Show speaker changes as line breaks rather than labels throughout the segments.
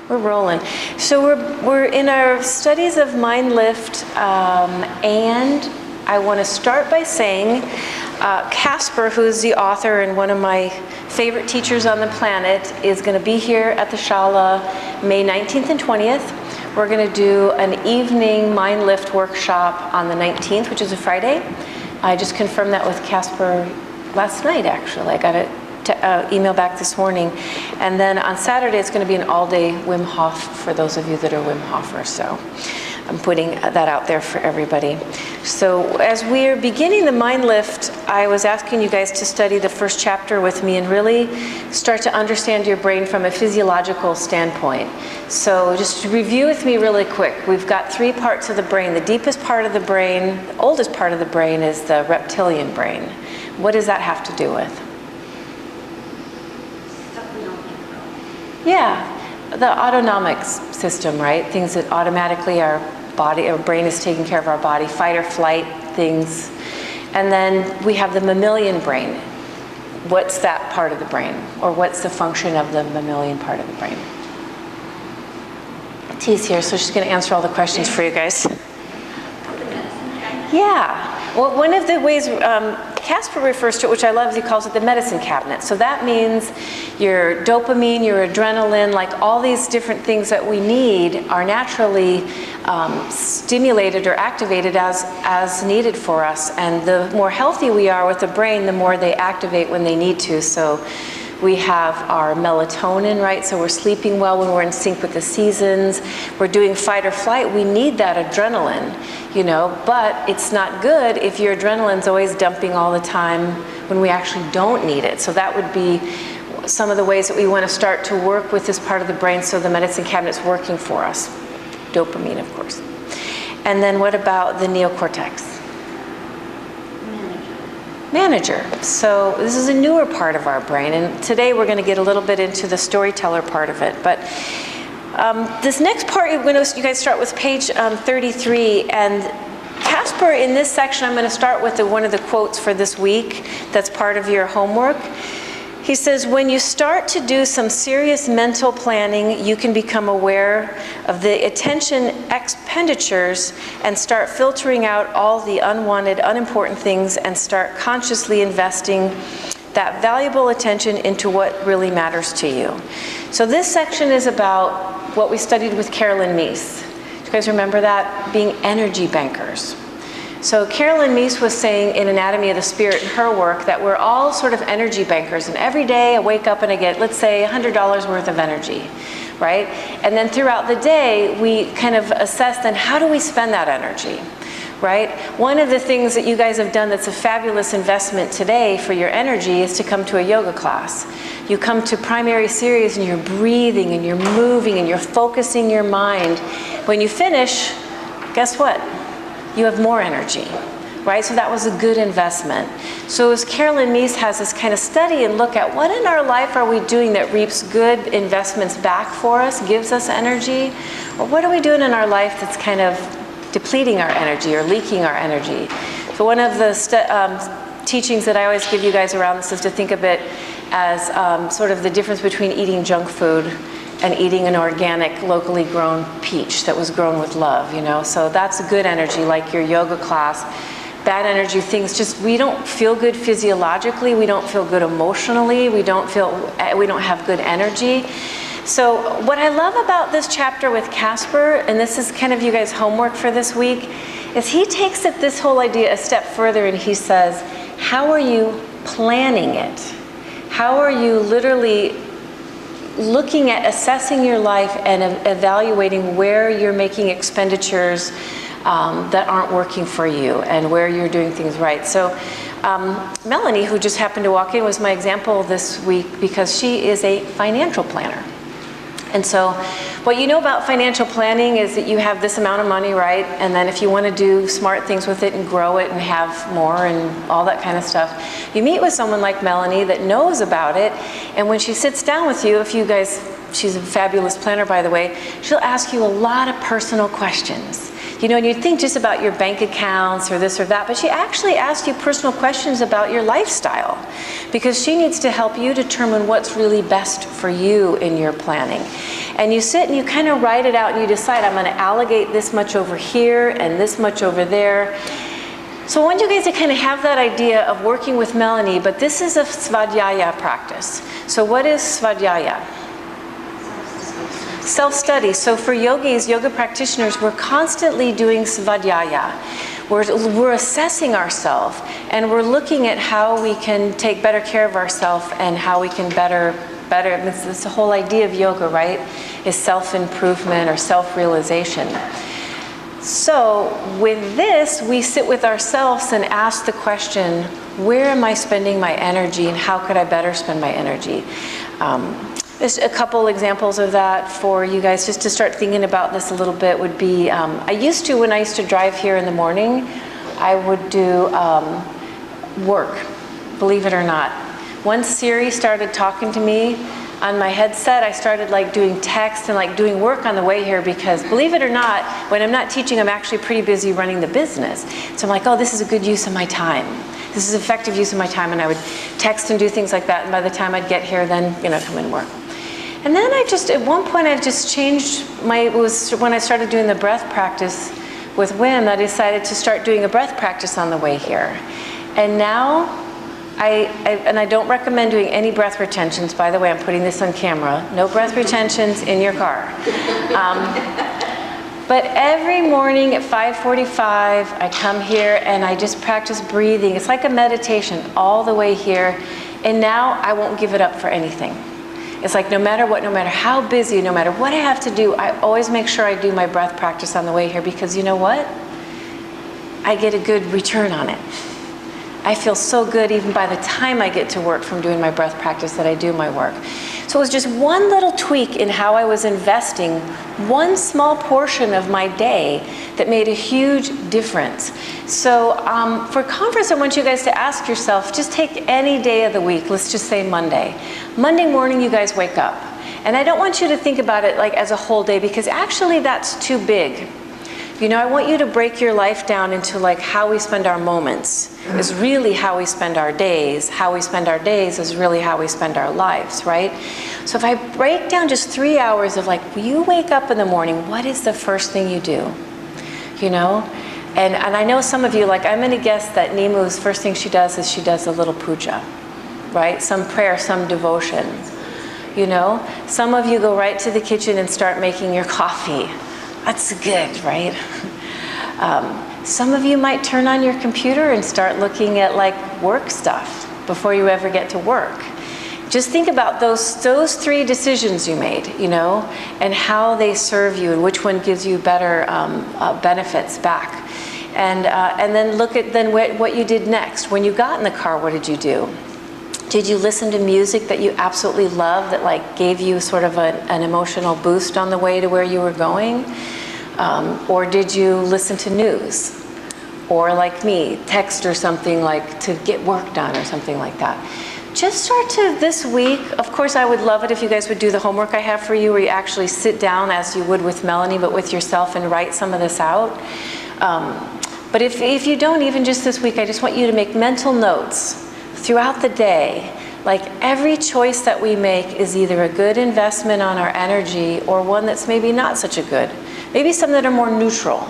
We're rolling. So we're in our studies of Mindlift, and I want to start by saying Casper, who's the author and one of my favorite teachers on the planet, is going to be here at the Shala May 19th and 20th. We're going to do an evening Mindlift workshop on the 19th, which is a Friday. I just confirmed that with Casper last night, actually. I got it email back this morning. And then on Saturday, it's going to be an all-day Wim Hof for those of you that are Wim Hofers. So I'm putting that out there for everybody. So as we are beginning the Mindlift, I was asking you guys to study the first chapter with me and really start to understand your brain from a physiological standpoint. So just review with me really quick. We've got three parts of the brain. The deepest part of the brain, the oldest part of the brain, is the reptilian brain. What does that have to do with? Yeah, the autonomic system, right? Things that automatically our brain is taking care of our body, fight or flight things. And then we have the mammalian brain. What's that part of the brain? Or what's the function of the mammalian part of the brain? T's here, so she's going to answer all the questions for you guys. Yeah. Well, one of the ways Casper refers to it, which I love, is he calls it the medicine cabinet. So that means your dopamine, your adrenaline, like all these different things that we need are naturally stimulated or activated as needed for us. And the more healthy we are with the brain, the more they activate when they need to. So we have our melatonin, right? So we're sleeping well when we're in sync with the seasons. We're doing fight or flight. We need that adrenaline, you know, but it's not good if your adrenaline's always dumping all the time when we actually don't need it. So that would be some of the ways that we want to start to work with this part of the brain so the medicine cabinet's working for us. Dopamine, of course. And then what about the neocortex? Manager. So this is a newer part of our brain, and today we're going to get a little bit into the storyteller part of it. But this next part, you guys start with page 33, and Casper, in this section, I'm going to start with one of the quotes for this week that's part of your homework. He says, when you start to do some serious mental planning, you can become aware of the attention expenditures and start filtering out all the unwanted, unimportant things and start consciously investing that valuable attention into what really matters to you. So this section is about what we studied with Carolyn Meese. Do you guys remember that? Being energy bankers. So Carolyn Meese was saying in Anatomy of the Spirit in her work that we're all sort of energy bankers, and every day I wake up and I get, let's say, $100 worth of energy, right? And then throughout the day, we kind of assess then how do we spend that energy, right? One of the things that you guys have done that's a fabulous investment today for your energy is to come to a yoga class. You come to primary series and you're breathing and you're moving and you're focusing your mind. When you finish, guess what? You have more energy, right? So that was a good investment. So as Carolyn Meese has this kind of study and look at what in our life are we doing that reaps good investments back for us, gives us energy, or what are we doing in our life that's kind of depleting our energy or leaking our energy? So one of the teachings that I always give you guys around this is to think of it as sort of the difference between eating junk food and eating an organic, locally grown peach that was grown with love, you know? So that's good energy, like your yoga class. Bad energy things, just we don't feel good physiologically, we don't feel good emotionally, we don't have good energy. So what I love about this chapter with Casper, and this is kind of you guys' homework for this week, is he takes this whole idea a step further and he says, how are you planning it? How are you literally looking at assessing your life and evaluating where you're making expenditures that aren't working for you and where you're doing things right. So Melanie, who just happened to walk in, was my example this week because she is a financial planner. And so what you know about financial planning is that you have this amount of money, right? And then if you want to do smart things with it and grow it and have more and all that kind of stuff, you meet with someone like Melanie that knows about it. And when she sits down with you, she's a fabulous planner, by the way, she'll ask you a lot of personal questions. You know, and you'd think just about your bank accounts or this or that, but she actually asks you personal questions about your lifestyle because she needs to help you determine what's really best for you in your planning. And you sit and you kind of write it out and you decide, I'm going to allocate this much over here and this much over there. So I want you guys to kind of have that idea of working with Melanie, but this is a svadhyaya practice. So what is svadhyaya? Self-study. So for yogis, yoga practitioners, we're constantly doing svadhyaya. We're assessing ourselves, and we're looking at how we can take better care of ourselves and how we can better, it's the whole idea of yoga, right? Is self-improvement or self-realization. So with this, we sit with ourselves and ask the question, where am I spending my energy and how could I better spend my energy? There's a couple examples of that for you guys just to start thinking about this a little bit would be, when I used to drive here in the morning, I would do work, believe it or not. Once Siri started talking to me on my headset, I started like doing text and like doing work on the way here because believe it or not, when I'm not teaching, I'm actually pretty busy running the business. So I'm like, oh, this is a good use of my time. This is effective use of my time, and I would text and do things like that, and by the time I'd get here, then, come in and work. And then at one point I just changed it was when I started doing the breath practice with Wim, I decided to start doing a breath practice on the way here. And now, I don't recommend doing any breath retentions, by the way, I'm putting this on camera, no breath retentions in your car. But every morning at 5:45, I come here and I just practice breathing. It's like a meditation all the way here. And now I won't give it up for anything. It's like no matter what, no matter how busy, no matter what I have to do, I always make sure I do my breath practice on the way here because you know what? I get a good return on it. I feel so good even by the time I get to work from doing my breath practice that I do my work. So it was just one little tweak in how I was investing one small portion of my day that made a huge difference. So for conference, I want you guys to ask yourself, just take any day of the week, let's just say Monday. Monday morning, you guys wake up. And I don't want you to think about it like as a whole day because actually that's too big. I want you to break your life down into like how we spend our moments is really how we spend our days. How we spend our days is really how we spend our lives, right? So if I break down just 3 hours of like, you wake up in the morning, what is the first thing you do? And I know some of you, like I'm going to guess that Nimu's first thing she does is she does a little puja, right? Some prayer, some devotion. Some of you go right to the kitchen and start making your coffee. That's good, right? Some of you might turn on your computer and start looking at like work stuff before you ever get to work. Just think about those three decisions you made, and how they serve you and which one gives you better benefits back. And then look at what you did next. When you got in the car, what did you do? Did you listen to music that you absolutely loved that like gave you sort of an emotional boost on the way to where you were going? Or did you listen to news? Or like me, text or something like to get work done or something like that. Just start to this week, of course I would love it if you guys would do the homework I have for you where you actually sit down as you would with Melanie but with yourself and write some of this out. But if you don't, even just this week, I just want you to make mental notes throughout the day. Like every choice that we make is either a good investment on our energy or one that's maybe not such a good. Maybe some that are more neutral.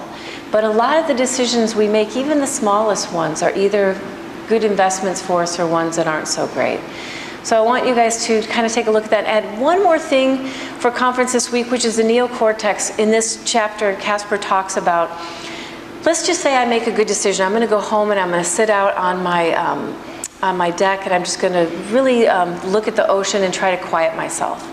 But a lot of the decisions we make, even the smallest ones, are either good investments for us or ones that aren't so great. So I want you guys to kind of take a look at that. Add one more thing for conference this week, which is the neocortex. In this chapter, Casper talks about, let's just say I make a good decision. I'm going to go home and I'm going to sit out on my deck and I'm just going to really look at the ocean and try to quiet myself.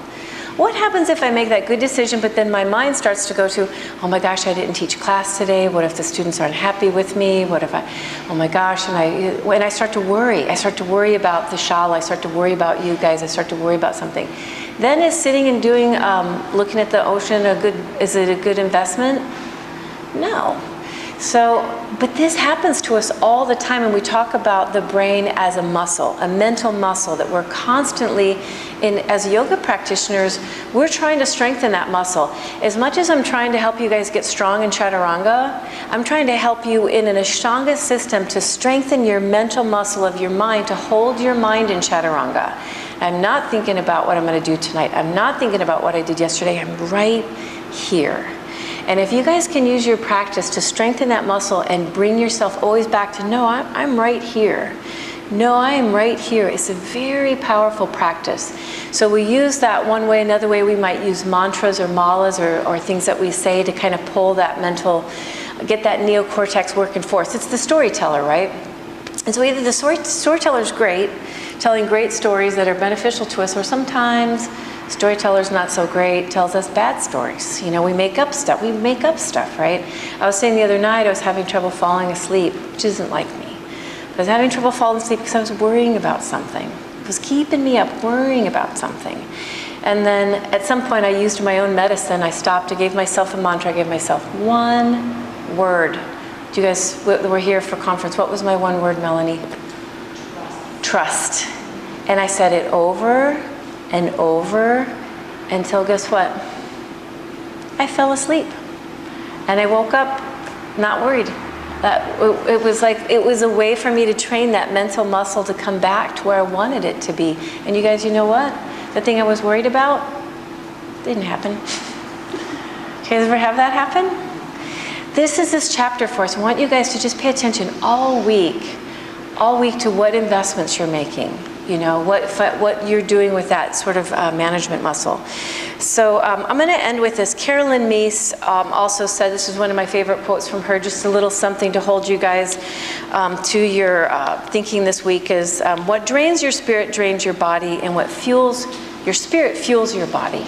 What happens if I make that good decision, but then my mind starts to go to, oh my gosh, I didn't teach class today. What if the students aren't happy with me? What if oh my gosh, and when I start to worry. I start to worry about the Shala. I start to worry about you guys. I start to worry about something. Then is sitting and doing, looking at the ocean is it a good investment? No. So, but this happens to us all the time, and we talk about the brain as a muscle, a mental muscle that we're constantly, as yoga practitioners, we're trying to strengthen that muscle. As much as I'm trying to help you guys get strong in chaturanga, I'm trying to help you in an Ashtanga system to strengthen your mental muscle of your mind, to hold your mind in chaturanga. I'm not thinking about what I'm going to do tonight. I'm not thinking about what I did yesterday. I'm right here. And if you guys can use your practice to strengthen that muscle and bring yourself always back to, no, I'm right here. No, I am right here. It's a very powerful practice. So we use that one way. Another way, we might use mantras or malas or things that we say to kind of pull that mental, get that neocortex working for us. It's the storyteller, right? And so either the storyteller is great, telling great stories that are beneficial to us, or sometimes storyteller's not so great, tells us bad stories. You know, we make up stuff. We make up stuff, right? I was saying the other night I was having trouble falling asleep, which isn't like me. I was having trouble falling asleep because I was worrying about something. It was keeping me up, worrying about something. And then at some point I used my own medicine. I stopped, I gave myself a mantra, I gave myself one word. You guys were here for conference. What was my one word, Melanie? Trust. And I said it over and over until, guess what? I fell asleep. And I woke up not worried. It was like, it was a way for me to train that mental muscle to come back to where I wanted it to be. And you guys, you know what? The thing I was worried about didn't happen. You guys ever have that happen? This is this chapter for us. I want you guys to just pay attention all week to what investments you're making. You know, what you're doing with that sort of management muscle. So I'm going to end with this. Carolyn Meese also said, this is one of my favorite quotes from her, just a little something to hold you guys to your thinking this week is, what drains your spirit drains your body, and what fuels your spirit fuels your body.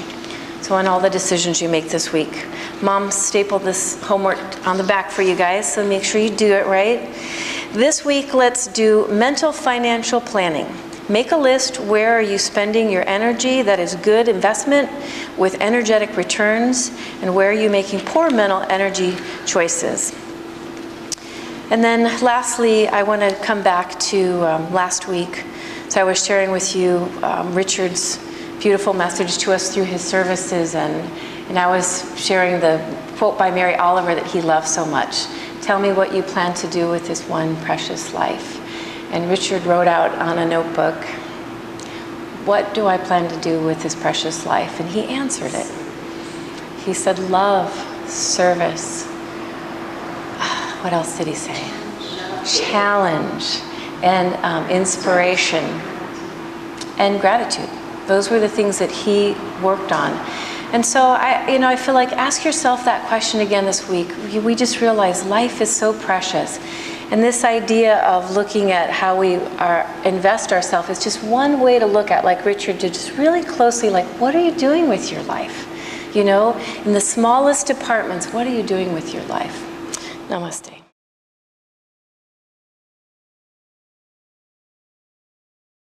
So on all the decisions you make this week. Mom stapled this homework on the back for you guys, so make sure you do it right. This week, let's do mental financial planning. Make a list. Where are you spending your energy that is good investment with energetic returns, and where are you making poor mental energy choices? And then lastly, I want to come back to last week. So I was sharing with you Richard's beautiful message to us through his services, and I was sharing the quote by Mary Oliver that he loves so much. Tell me what you plan to do with this one precious life. And Richard wrote out on a notebook, what do I plan to do with this precious life? And he answered it. He said, love, service. What else did he say? Challenge and inspiration and gratitude. Those were the things that he worked on. And so I feel like ask yourself that question again this week. We just realized life is so precious. And this idea of looking at how we invest ourselves is just one way to look at, like Richard did, just really closely, like, what are you doing with your life? You know, in the smallest departments, what are you doing with your life? Namaste.